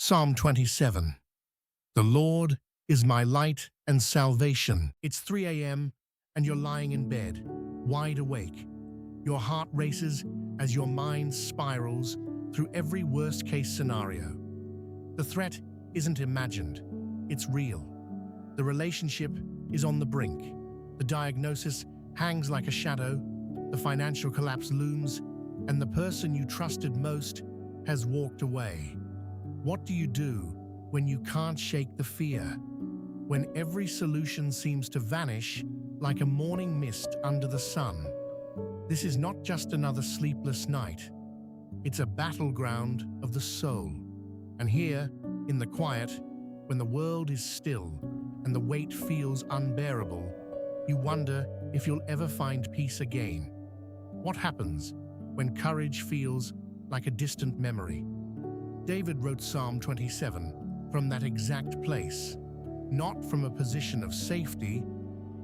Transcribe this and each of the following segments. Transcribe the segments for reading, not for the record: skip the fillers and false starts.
Psalm 27. The Lord is my light and salvation. It's 3 a.m. and you're lying in bed, wide awake. Your heart races as your mind spirals through every worst-case scenario. The threat isn't imagined, it's real. The relationship is on the brink. The diagnosis hangs like a shadow, the financial collapse looms, and the person you trusted most has walked away. What do you do when you can't shake the fear? When every solution seems to vanish like a morning mist under the sun? This is not just another sleepless night. It's a battleground of the soul. And here, in the quiet, when the world is still and the weight feels unbearable, you wonder if you'll ever find peace again. What happens when courage feels like a distant memory? David wrote Psalm 27 from that exact place, not from a position of safety,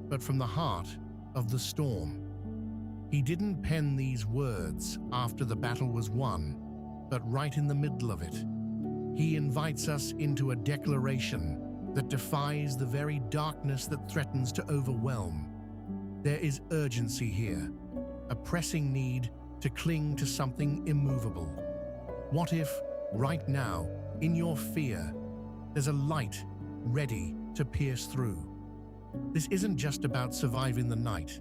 but from the heart of the storm. He didn't pen these words after the battle was won, but right in the middle of it. He invites us into a declaration that defies the very darkness that threatens to overwhelm. There is urgency here, a pressing need to cling to something immovable. What if, right now, in your fear, there's a light ready to pierce through? This isn't just about surviving the night.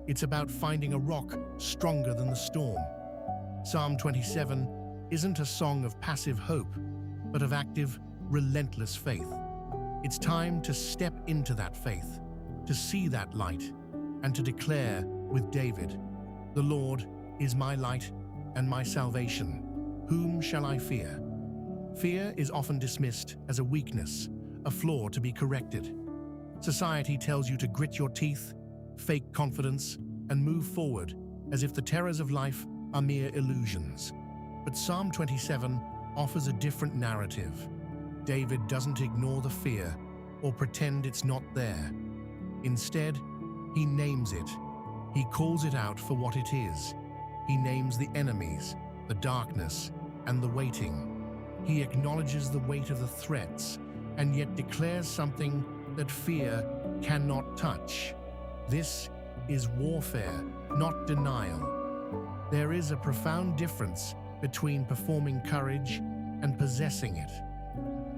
It's about finding a rock stronger than the storm. Psalm 27 isn't a song of passive hope, but of active, relentless faith. It's time to step into that faith, to see that light, and to declare with David, "The Lord is my light and my salvation. Whom shall I fear?" Fear is often dismissed as a weakness, a flaw to be corrected. Society tells you to grit your teeth, fake confidence, and move forward as if the terrors of life are mere illusions. But Psalm 27 offers a different narrative. David doesn't ignore the fear or pretend it's not there. Instead, he names it. He calls it out for what it is. He names the enemies, the darkness, and the waiting. He acknowledges the weight of the threats, and yet declares something that fear cannot touch. This is warfare, not denial. There is a profound difference between performing courage and possessing it.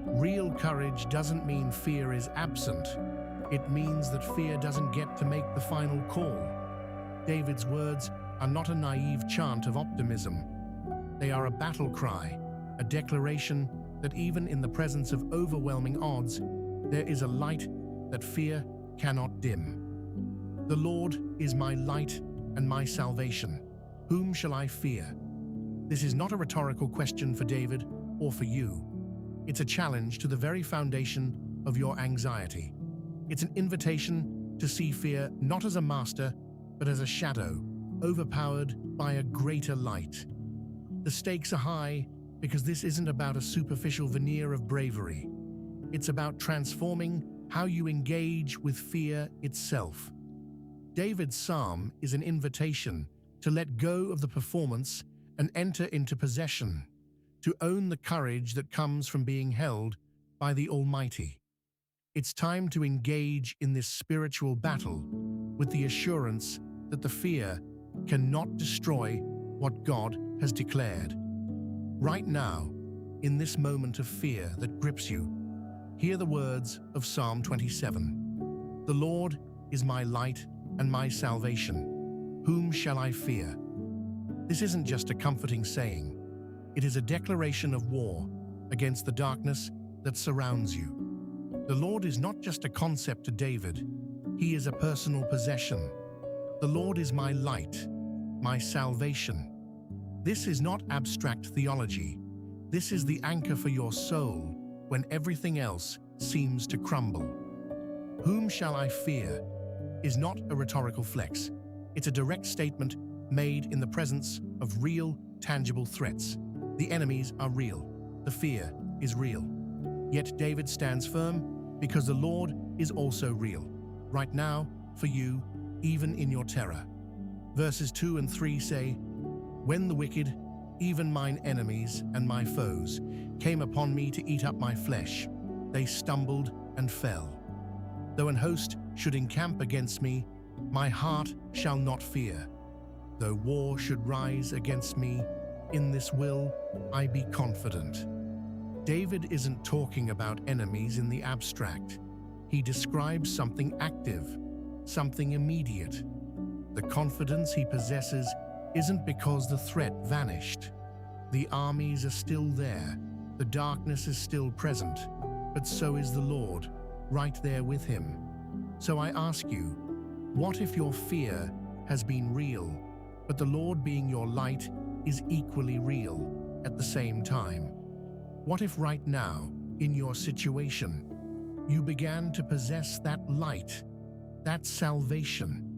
Real courage doesn't mean fear is absent. It means that fear doesn't get to make the final call. David's words are not a naive chant of optimism. They are a battle cry, a declaration that even in the presence of overwhelming odds, there is a light that fear cannot dim. The Lord is my light and my salvation. Whom shall I fear? This is not a rhetorical question for David or for you. It's a challenge to the very foundation of your anxiety. It's an invitation to see fear not as a master, but as a shadow, overpowered by a greater light. The stakes are high because this isn't about a superficial veneer of bravery. It's about transforming how you engage with fear itself. David's psalm is an invitation to let go of the performance and enter into possession, to own the courage that comes from being held by the Almighty. It's time to engage in this spiritual battle with the assurance that the fear cannot destroy what God has declared. Right now, in this moment of fear that grips you, hear the words of Psalm 27. The Lord is my light and my salvation. Whom shall I fear? This isn't just a comforting saying. It is a declaration of war against the darkness that surrounds you. The Lord is not just a concept to David. He is a personal possession. The Lord is my light, my salvation. This is not abstract theology. This is the anchor for your soul when everything else seems to crumble. Whom shall I fear is not a rhetorical flex. It's a direct statement made in the presence of real, tangible threats. The enemies are real. The fear is real. Yet David stands firm because the Lord is also real, right now, for you, even in your terror. Verses 2 and 3 say, "When the wicked, even mine enemies and my foes, came upon me to eat up my flesh. They stumbled and fell. Though an host should encamp against me, my heart shall not fear. Though war should rise against me, in this will I be confident. David isn't talking about enemies in the abstract. He describes something active, something immediate. The confidence he possesses isn't because the threat vanished. The armies are still there, the darkness is still present, but so is the Lord, right there with him. So I ask you, what if your fear has been real, but the Lord being your light is equally real at the same time? What if right now, in your situation, you began to possess that light, that salvation?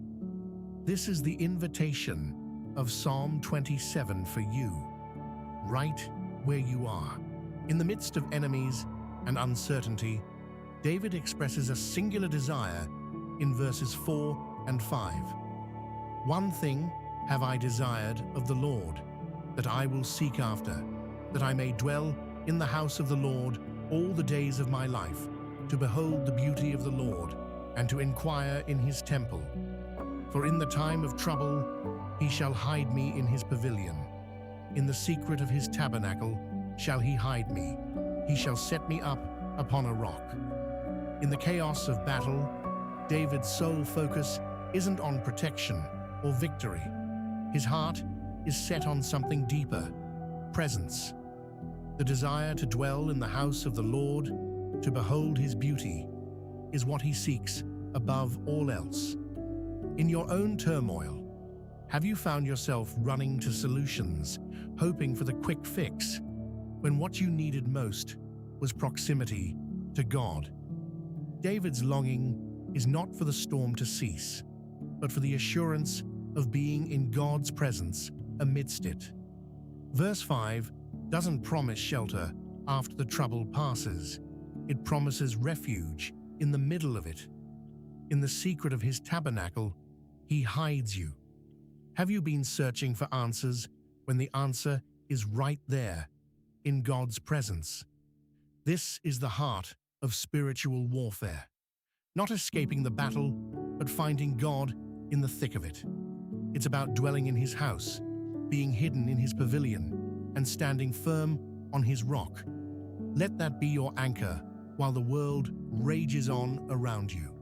This is the invitation of Psalm 27 for you, right where you are. In the midst of enemies and uncertainty, David expresses a singular desire in verses 4 and 5. One thing have I desired of the Lord, that I will seek after, that I may dwell in the house of the Lord all the days of my life, to behold the beauty of the Lord, and to inquire in his temple. For in the time of trouble he shall hide me in his pavilion. In the secret of his tabernacle shall he hide me. He shall set me up upon a rock. In the chaos of battle, David's sole focus isn't on protection or victory. His heart is set on something deeper, presence. The desire to dwell in the house of the Lord, to behold his beauty, is what he seeks above all else. In your own turmoil, have you found yourself running to solutions, hoping for the quick fix, when what you needed most was proximity to God? David's longing is not for the storm to cease, but for the assurance of being in God's presence amidst it. Verse 5 doesn't promise shelter after the trouble passes. It promises refuge in the middle of it. In the secret of his tabernacle, he hides you. Have you been searching for answers when the answer is right there, in God's presence? This is the heart of spiritual warfare. Not escaping the battle, but finding God in the thick of it. It's about dwelling in his house, being hidden in his pavilion, and standing firm on his rock. Let that be your anchor while the world rages on around you.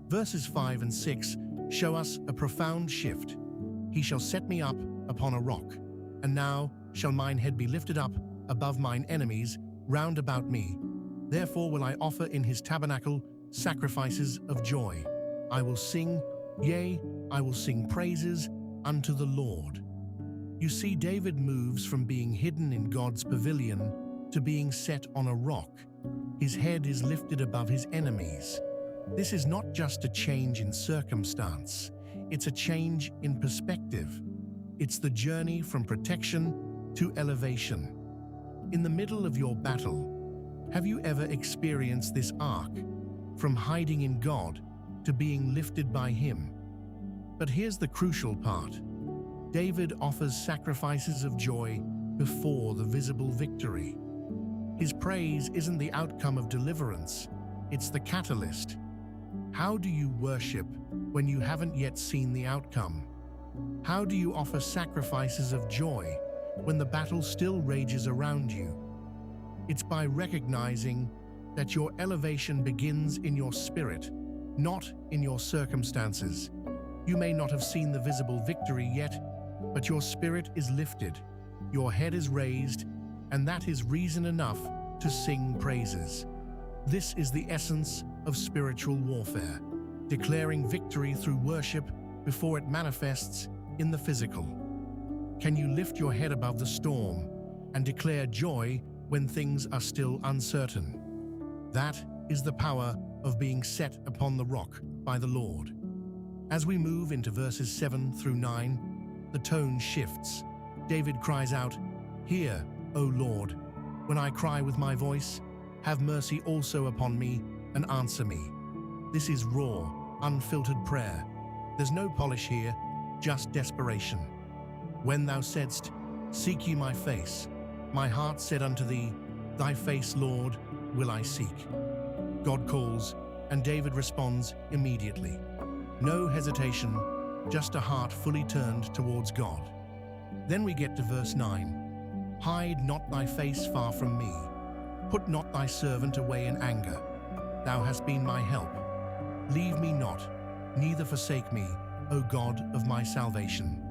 Verses 5 and 6 show us a profound shift. He shall set me up upon a rock, and now shall mine head be lifted up above mine enemies round about me. Therefore will I offer in his tabernacle sacrifices of joy. I will sing, yea, I will sing praises unto the Lord. You see, David moves from being hidden in God's pavilion to being set on a rock. His head is lifted above his enemies. This is not just a change in circumstance, it's a change in perspective. It's the journey from protection to elevation. In the middle of your battle, have you ever experienced this arc, from hiding in God to being lifted by him? But here's the crucial part. David offers sacrifices of joy before the visible victory. His praise isn't the outcome of deliverance, it's the catalyst. How do you worship when you haven't yet seen the outcome? How do you offer sacrifices of joy when the battle still rages around you? It's by recognizing that your elevation begins in your spirit, not in your circumstances. You may not have seen the visible victory yet, but your spirit is lifted, your head is raised, and that is reason enough to sing praises. This is the essence of spiritual warfare, declaring victory through worship before it manifests in the physical. Can you lift your head above the storm and declare joy when things are still uncertain? That is the power of being set upon the rock by the Lord. As we move into verses 7 through 9, the tone shifts. David cries out, "Hear, O Lord, when I cry with my voice, have mercy also upon me and answer me." This is raw, unfiltered prayer. There's no polish here, just desperation. When thou saidst, "Seek ye my face," my heart said unto thee, Thy face, Lord, will I seek. God calls, and David responds immediately. No hesitation, just a heart fully turned towards God. Then we get to verse 9. Hide not thy face far from me. Put not thy servant away in anger. Thou hast been my help. Leave me not, neither forsake me, O God of my salvation.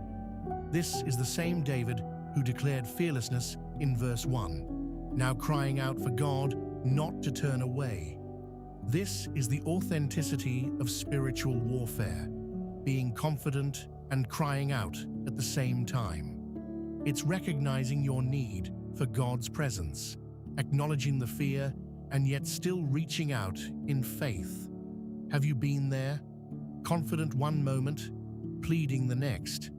This is the same David who declared fearlessness in verse 1, now crying out for God not to turn away. This is the authenticity of spiritual warfare, being confident and crying out at the same time. It's recognizing your need for God's presence, acknowledging the fear, and yet still reaching out in faith. Have you been there? Confident one moment, pleading the next.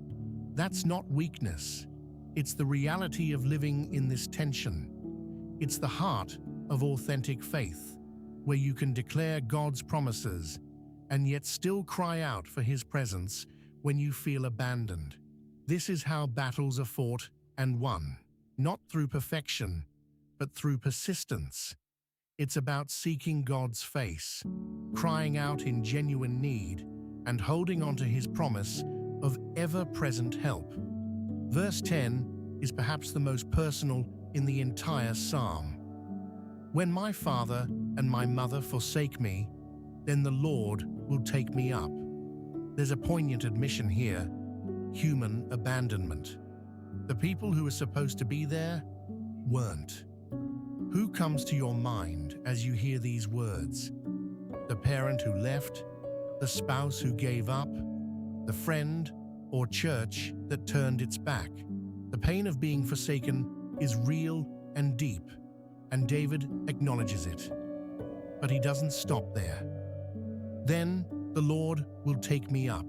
That's not weakness. It's the reality of living in this tension. It's the heart of authentic faith, where you can declare God's promises and yet still cry out for His presence when you feel abandoned. This is how battles are fought and won, not through perfection, but through persistence. It's about seeking God's face, crying out in genuine need, and holding on to His promise of ever-present help. Verse 10 is perhaps the most personal in the entire psalm. When my father and my mother forsake me, then the Lord will take me up. There's a poignant admission here: human abandonment. The people who were supposed to be there weren't. Who comes to your mind as you hear these words? The parent who left, the spouse who gave up, the friend or church that turned its back. The pain of being forsaken is real and deep, and David acknowledges it. But he doesn't stop there. Then the Lord will take me up.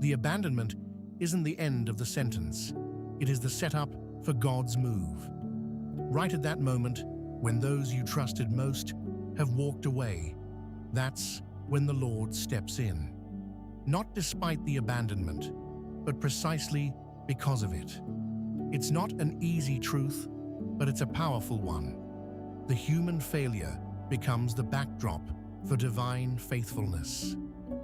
The abandonment isn't the end of the sentence. It is the setup for God's move. Right at that moment, when those you trusted most have walked away, that's when the Lord steps in. Not despite the abandonment, but precisely because of it. It's not an easy truth, but it's a powerful one. The human failure becomes the backdrop for divine faithfulness.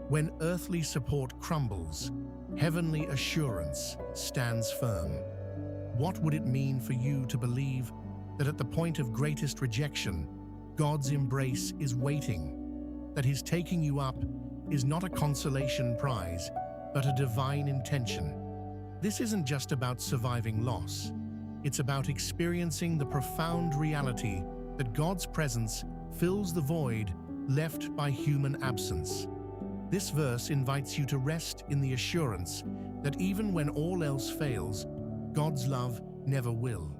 When earthly support crumbles, heavenly assurance stands firm. What would it mean for you to believe that at the point of greatest rejection, God's embrace is waiting, that His taking you up is not a consolation prize, but a divine intention? This isn't just about surviving loss. It's about experiencing the profound reality that God's presence fills the void left by human absence. This verse invites you to rest in the assurance that even when all else fails, God's love never will.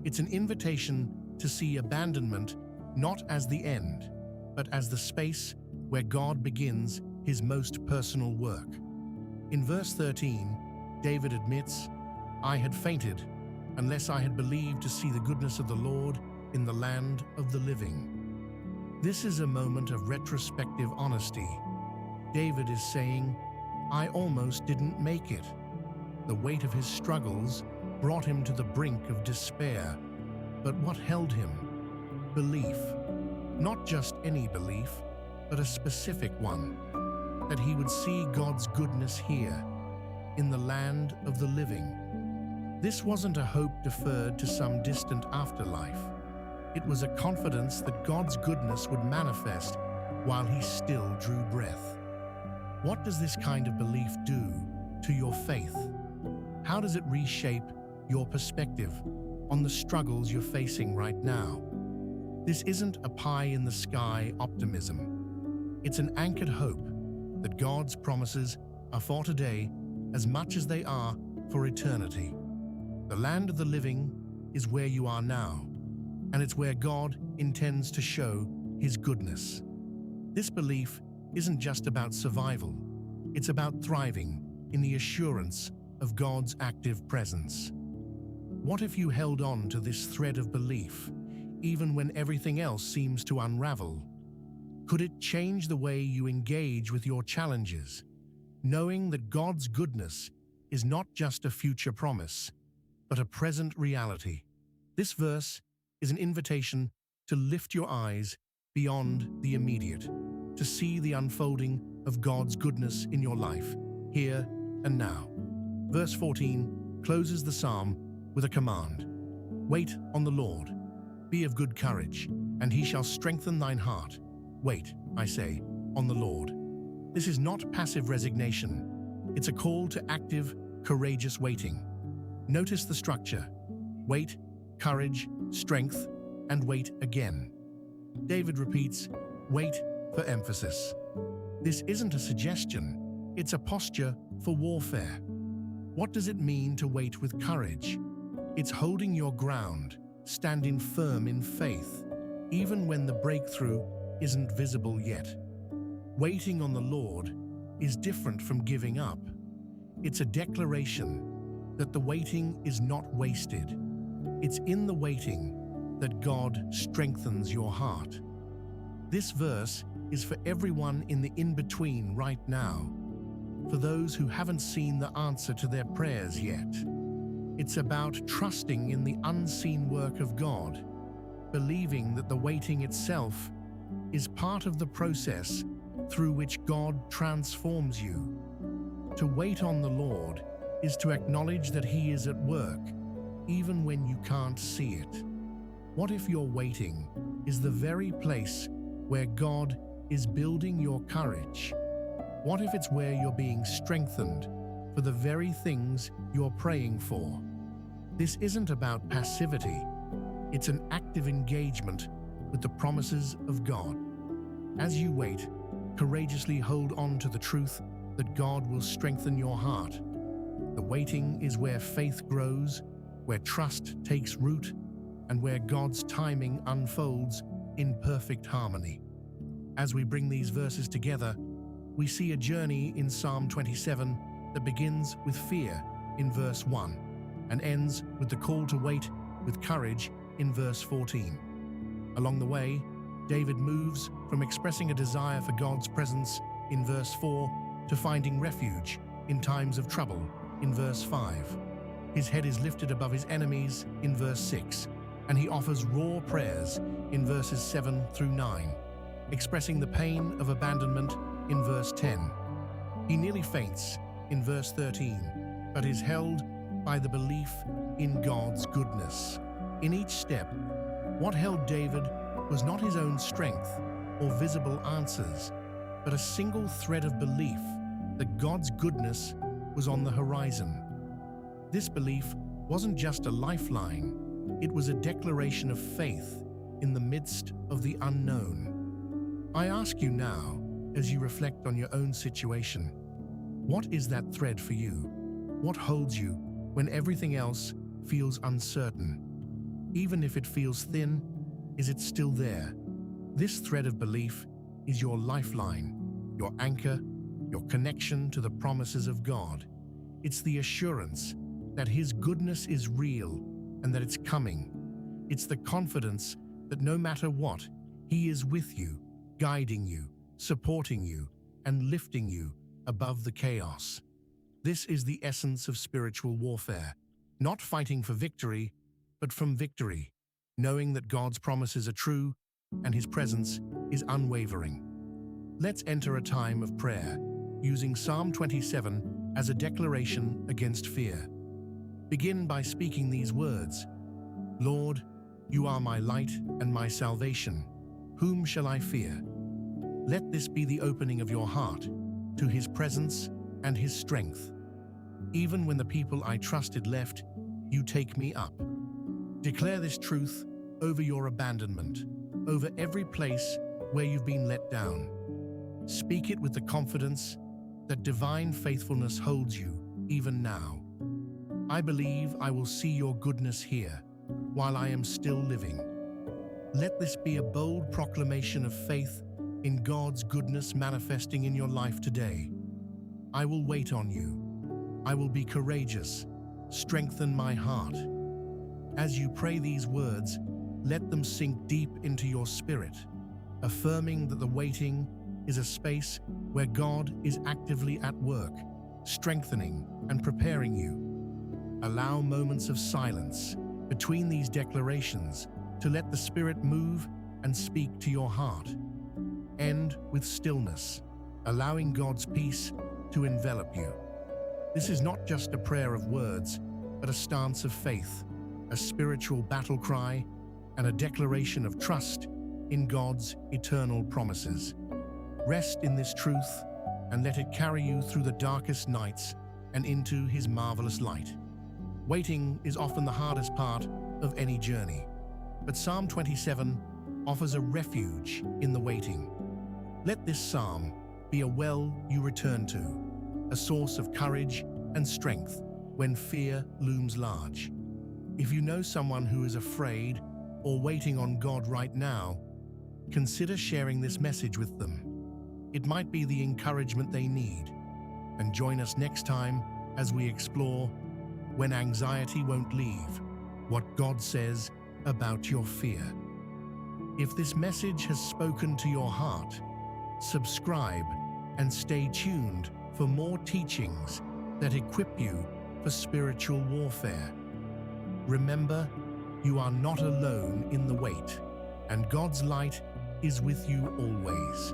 It's an invitation to see abandonment not as the end, but as the space where God begins His most personal work. In verse 13, David admits, "I had fainted unless I had believed to see the goodness of the Lord in the land of the living." This is a moment of retrospective honesty. David is saying, "I almost didn't make it." The weight of his struggles brought him to the brink of despair. But what held him? Belief. Not just any belief, but a specific one. That he would see God's goodness here, in the land of the living. This wasn't a hope deferred to some distant afterlife. It was a confidence that God's goodness would manifest while he still drew breath. What does this kind of belief do to your faith? How does it reshape your perspective on the struggles you're facing right now? This isn't a pie-in-the-sky optimism. It's an anchored hope that God's promises are for today as much as they are for eternity. The land of the living is where you are now, and it's where God intends to show His goodness. This belief isn't just about survival. It's about thriving in the assurance of God's active presence. What if you held on to this thread of belief, even when everything else seems to unravel? Could it change the way you engage with your challenges, knowing that God's goodness is not just a future promise, but a present reality? This verse is an invitation to lift your eyes beyond the immediate, to see the unfolding of God's goodness in your life, here and now. Verse 14 closes the psalm with a command. Wait on the Lord. Be of good courage, and he shall strengthen thine heart. Wait, I say, on the Lord. This is not passive resignation. It's a call to active, courageous waiting. Notice the structure. Wait, courage, strength, and wait again. David repeats, wait for emphasis. This isn't a suggestion, it's a posture for warfare. What does it mean to wait with courage? It's holding your ground, standing firm in faith, even when the breakthrough isn't visible yet. Waiting on the Lord is different from giving up. It's a declaration that the waiting is not wasted. It's in the waiting that God strengthens your heart. This verse is for everyone in the in-between right now, for those who haven't seen the answer to their prayers yet. It's about trusting in the unseen work of God, believing that the waiting itself is part of the process through which God transforms you. To wait on the Lord is to acknowledge that He is at work, even when you can't see it. What if your waiting is the very place where God is building your courage? What if it's where you're being strengthened for the very things you're praying for? This isn't about passivity. It's an active engagement with the promises of God. As you wait, courageously hold on to the truth that God will strengthen your heart. The waiting is where faith grows, where trust takes root, and where God's timing unfolds in perfect harmony. As we bring these verses together, we see a journey in Psalm 27 that begins with fear in verse 1 and ends with the call to wait with courage in verse 14. Along the way, David moves from expressing a desire for God's presence in verse 4 to finding refuge in times of trouble in verse 5. His head is lifted above his enemies in verse 6, and he offers raw prayers in verses 7 through 9, expressing the pain of abandonment in verse 10. He nearly faints in verse 13, but is held by the belief in God's goodness. In each step, what held David was not his own strength or visible answers, but a single thread of belief that God's goodness was on the horizon. This belief wasn't just a lifeline, it was a declaration of faith in the midst of the unknown. I ask you now, as you reflect on your own situation, what is that thread for you? What holds you when everything else feels uncertain? Even if it feels thin, is it still there? This thread of belief is your lifeline, your anchor, your connection to the promises of God. It's the assurance that His goodness is real and that it's coming. It's the confidence that no matter what, He is with you, guiding you, supporting you, and lifting you above the chaos. This is the essence of spiritual warfare, not fighting for victory, but from victory, knowing that God's promises are true and His presence is unwavering. Let's enter a time of prayer, using Psalm 27 as a declaration against fear. Begin by speaking these words: Lord, you are my light and my salvation. Whom shall I fear? Let this be the opening of your heart to His presence and His strength. Even when the people I trusted left, you take me up. Declare this truth over your abandonment, over every place where you've been let down. Speak it with the confidence that divine faithfulness holds you even now. I believe I will see your goodness here while I am still living. Let this be a bold proclamation of faith in God's goodness manifesting in your life today. I will wait on you. I will be courageous. Strengthen my heart. As you pray these words, let them sink deep into your spirit, affirming that the waiting is a space where God is actively at work, strengthening and preparing you. Allow moments of silence between these declarations to let the Spirit move and speak to your heart. End with stillness, allowing God's peace to envelop you. This is not just a prayer of words, but a stance of faith, a spiritual battle cry, and a declaration of trust in God's eternal promises. Rest in this truth and let it carry you through the darkest nights and into His marvelous light. Waiting is often the hardest part of any journey, but Psalm 27 offers a refuge in the waiting. Let this psalm be a well you return to, a source of courage and strength when fear looms large. If you know someone who is afraid or waiting on God right now, consider sharing this message with them. It might be the encouragement they need. And join us next time as we explore When Anxiety Won't Leave, what God says about your fear. If this message has spoken to your heart, subscribe and stay tuned for more teachings that equip you for spiritual warfare. Remember, you are not alone in the wait, and God's light is with you always.